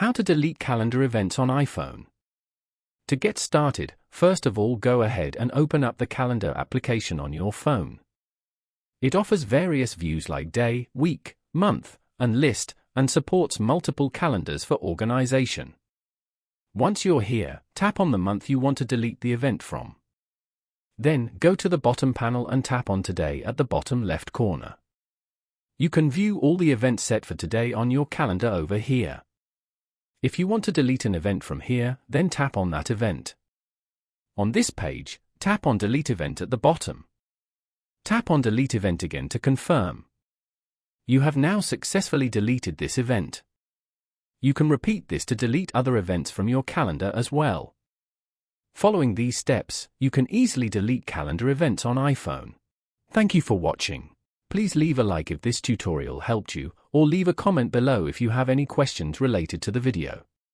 How to delete calendar events on iPhone. To get started, first of all go ahead and open up the calendar application on your phone. It offers various views like day, week, month, and list, and supports multiple calendars for organization. Once you're here, tap on the month you want to delete the event from. Then, go to the bottom panel and tap on Today at the bottom left corner. You can view all the events set for today on your calendar over here. If you want to delete an event from here, then tap on that event. On this page, tap on Delete Event at the bottom. Tap on Delete Event again to confirm. You have now successfully deleted this event. You can repeat this to delete other events from your calendar as well. Following these steps, you can easily delete calendar events on iPhone. Thank you for watching. Please leave a like if this tutorial helped you, or leave a comment below if you have any questions related to the video.